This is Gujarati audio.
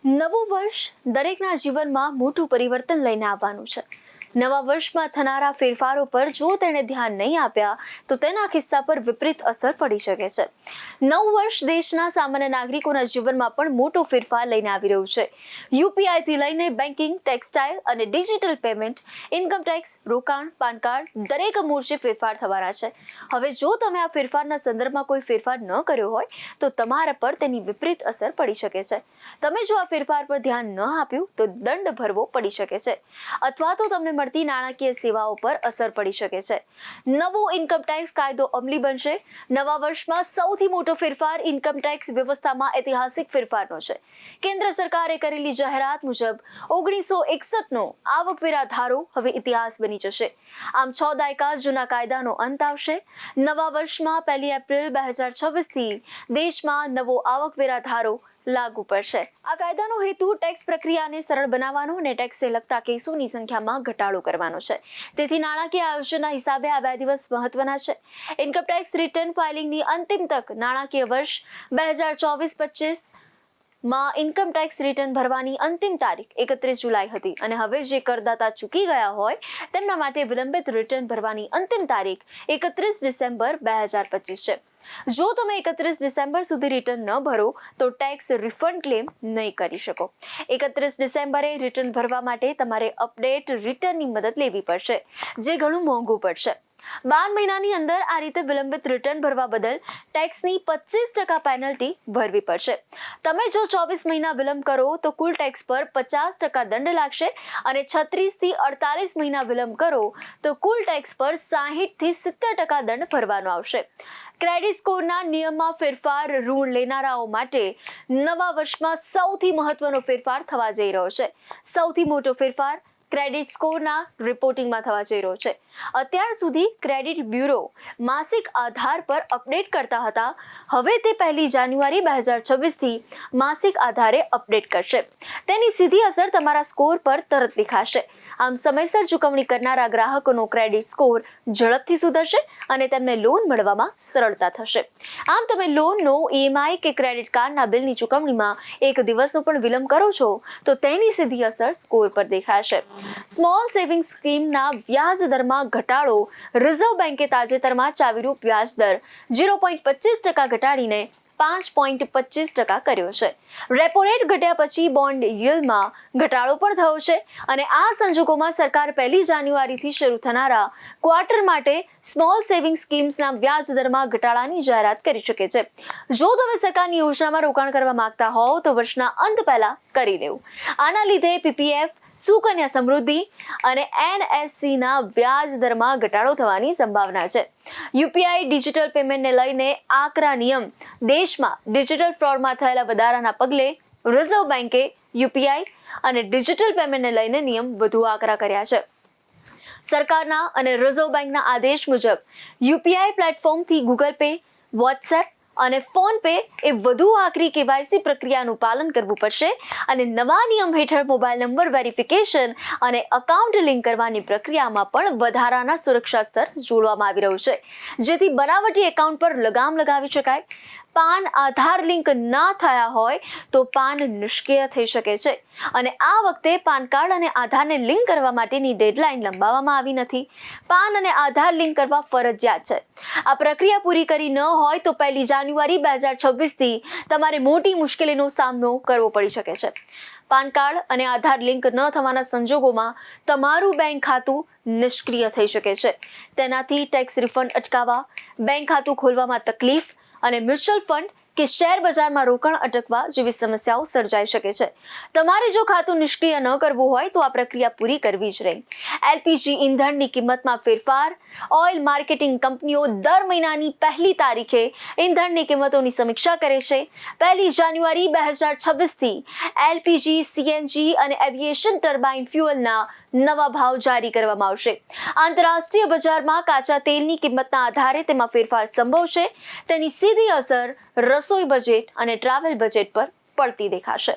નવું વર્ષ દરેકના જીવનમાં મોટું પરિવર્તન લઈને આવવાનું છે. નવા વર્ષમાં થનારા ફેરફારો પર જો તેણે ધ્યાન નહીં આપ્યા તો તેના ખિસ્સા પર વિપરીત અસર પડી શકે છે. નવું વર્ષ દેશના સામાન્ય નાગરિકોના જીવનમાં પણ મોટો ફેરફાર લઈને આવી રહ્યું છે. યુપીઆઈથી લઈને બેન્કિંગ, ટેક્સટાઇલ અને ડિજિટલ પેમેન્ટ, ઇન્કમ ટેક્સ, રોકાણ, પાન કાર્ડ દરેક મોરચે ફેરફાર થવાના છે. હવે જો તમે આ ફેરફારના સંદર્ભમાં કોઈ ફેરફાર ન કર્યો હોય તો તમારા પર તેની વિપરીત અસર પડી શકે છે. તમે જો આ ફેરફાર પર ધ્યાન ન આપ્યું તો દંડ ભરવો પડી શકે છે અથવા તો તમને મળતી નાણાકીય સેવાઓ પર અસર પડી શકે છે. નવો ઇન્કમ ટેક્સ કાયદો અમલી બનશે. નવા વર્ષમાં સૌથી મોટો ફેરફાર ઇન્કમ ટેક્સ વ્યવસ્થામાં ઐતિહાસિક ફેરફારનો છે. કેન્દ્ર સરકારે કરેલી જાહેરાત મુજબ 1961નો આવકવેરા ધારો હવે ઇતિહાસ બની જશે. આમ 6 દાયકા જૂના કાયદાનો અંત આવશે. નવા વર્ષમાં 1 એપ્રિલ 2026થી દેશમાં નવો આવકવેરા ધારો લાગુ પડશે. આ કાયદાનો હેતુ ટેક્સ પ્રક્રિયાને સરળ બનાવવાનો અને ટેક્સને લગતા કેસોની સંખ્યામાં ઘટાડો કરવાનો છે. તેથી નાણાકીય આયોજનના હિસાબે આ 2 દિવસ મહત્વના છે. ઇન્કમ ટેક્સ રિટર્ન ફાઇલિંગની અંતિમ તક નાણાકીય વર્ષ 2024-25 માં ઇન્કમ ટેક્સ રિટર્ન ભરવાની અંતિમ તારીખ 31 જુલાઈ હતી અને હવે જે કરદાતા ચૂકી ગયા હોય તેમના માટે વિલંબિત રિટર્ન ભરવાની અંતિમ તારીખ 31 ડિસેમ્બર 2025 છે. જો તમે 31 ડિસેમ્બર સુધી રિટર્ન ન ભરો તો ટેક્સ રિફંડ ક્લેમ નહીં કરી શકો. 31 ડિસેમ્બરે રિટર્ન ભરવા માટે તમારે અપડેટ રિટર્નની મદદ લેવી પડશે, જે ઘણું મોંઘું પડશે. 12 મહિનાની અંદર આ રીતે વિલંબિત રિટર્ન ભરવા બદલ ટેક્સની 25% પેનલ્ટી ભરવી પડશે. તમે જો 24 મહિના વિલંબ કરો તો કુલ ટેક્સ પર 50% દંડ લાગશે અને 36 થી 48 મહિના વિલંબ કરો તો કુલ ટેક્સ પર 60 થી 70% દંડ ભરવાનો આવશે. ક્રેડિટ સ્કોરના નિયમમાં ફેરફાર ઋણ લેનારાઓ માટે નવા વર્ષમાં સૌથી મહત્વનો ફેરફાર થવા જઈ રહ્યો છે. સૌથી મોટો ફેરફાર ક્રેડિટ સ્કોરના રિપોર્ટિંગમાં થવા જઈ રહ્યો છે. અત્યાર સુધી ક્રેડિટ બ્યુરો માસિક આધાર પર અપડેટ કરતા હતા. હવે તે 1 જાન્યુઆરી 2026થી માસિક આધારે અપડેટ કરશે. તેની સીધી અસર તમારા સ્કોર પર તરત દેખાશે. આમ સમયસર ચૂકવણી કરનારા ગ્રાહકોનો ક્રેડિટ સ્કોર ઝડપથી સુધરશે અને તેમને લોન મળવામાં સરળતા થશે. આમ તમે લોનનો ઈએમઆઈ કે ક્રેડિટ કાર્ડના બિલની ચૂકવણીમાં 1 દિવસનો પણ વિલંબ કરો છો તો તેની સીધી અસર સ્કોર પર દેખાશે. સ્મોલ સેવિંગ સ્કીમના વ્યાજ દરમાં ઘટાડો. રિઝર્વ બેન્કે તાજેતરમાં ચાવીરૂપ વ્યાજ દર 0.25% ઘટાડીને 5.25% કર્યો છે. રેપો રેટ ઘટ્યા પછી બોન્ડ યીલ્ડમાં ઘટાડો પણ થયો છે અને આ સંજોગોમાં સરકાર 1 જાન્યુઆરીથી શરૂ થનારા ક્વાર્ટર માટે સ્મોલ સેવિંગ સ્કીમ્સના વ્યાજ દરમાં ઘટાડાની જાહેરાત કરી શકે છે. જો તમે સરકારની યોજનામાં રોકાણ કરવા માંગતા હોવ તો વર્ષના અંત પહેલા કરી લેવું. આના લીધે પીપીએફ, સુકન્યા સમૃદ્ધિ અને એનએસસીના વ્યાજ દરમાં ઘટાડો થવાની સંભાવના છે. યુપીઆઈ ડિજિટલ પેમેન્ટને લઈને આકરા નિયમ. દેશમાં ડિજિટલ ફ્રોડમાં થયેલા વધારાના પગલે રિઝર્વ બેન્કે યુપીઆઈ અને ડિજિટલ પેમેન્ટને લઈને નિયમ વધુ આકરા કર્યા છે. સરકારના અને રિઝર્વ બેન્કના આદેશ મુજબ યુપીઆઈ પ્લેટફોર્મથી ગૂગલ પે, વોટ્સએપ અને ફોન પે એ વધુ આકરી કેવાયસી પ્રક્રિયાનું પાલન કરવું પડશે અને નવા નિયમ હેઠળ મોબાઈલ નંબર વેરિફિકેશન અને એકાઉન્ટ લિંક કરવાની પ્રક્રિયામાં પણ વધારાના સુરક્ષા સ્તર જોડવામાં આવી રહ્યું છે, જેથી બનાવટી એકાઉન્ટ પર લગામ લગાવી શકાય. પાન આધાર લિંક ના થયા હોય તો પાન નિષ્ક્રિય થઈ શકે છે અને આ વખતે પાન કાર્ડ અને આધારને લિંક કરવા માટેની ડેડલાઇન લંબાવવામાં આવી નથી. પાન અને આધાર લિંક કરવા ફરજિયાત છે. આ પ્રક્રિયા પૂરી કરી ન હોય તો 1 જાન્યુઆરી 2026થી તમારે મોટી મુશ્કેલીનો સામનો કરવો પડી શકે છે. પાન કાર્ડ અને આધાર લિંક ન થવાના સંજોગોમાં તમારું બેંક ખાતું નિષ્ક્રિય થઈ શકે છે. તેનાથી ટેક્સ રિફંડ અટકાવવા, બેંક ખાતું ખોલવામાં તકલીફ અને મ્યુચ્યુઅલ ફંડ કે શેર બજારમાં રોકાણ અટકવા જેવી સમસ્યાઓ સર્જાઈ શકે છે. તમારે જો ખાતું નિષ્ક્રિય ન કરવું હોય તો આ પ્રક્રિયા પૂરી કરવી જ રહી. એલપીજી ઇંધણની કિંમતમાં ફેરફાર. ઓઇલ માર્કેટિંગ કંપનીઓ દર મહિનાની 1 તારીખે ઇંધણની કિંમતોની સમીક્ષા કરે છે. 1 જાન્યુઆરી 2026થી એલપીજી, સીએનજી અને એવિએશન ટર્બાઇન ફ્યુઅલના નવા ભાવ જારી કરવામાં આવશે. આંતરરાષ્ટ્રીય બજારમાં કાચા તેલની કિંમતના આધારે તેમાં ફેરફાર સંભવ છે. તેની સીધી અસર રસોઈ બજેટ અને ટ્રાવેલ બજેટ પર પડતી દેખાશે.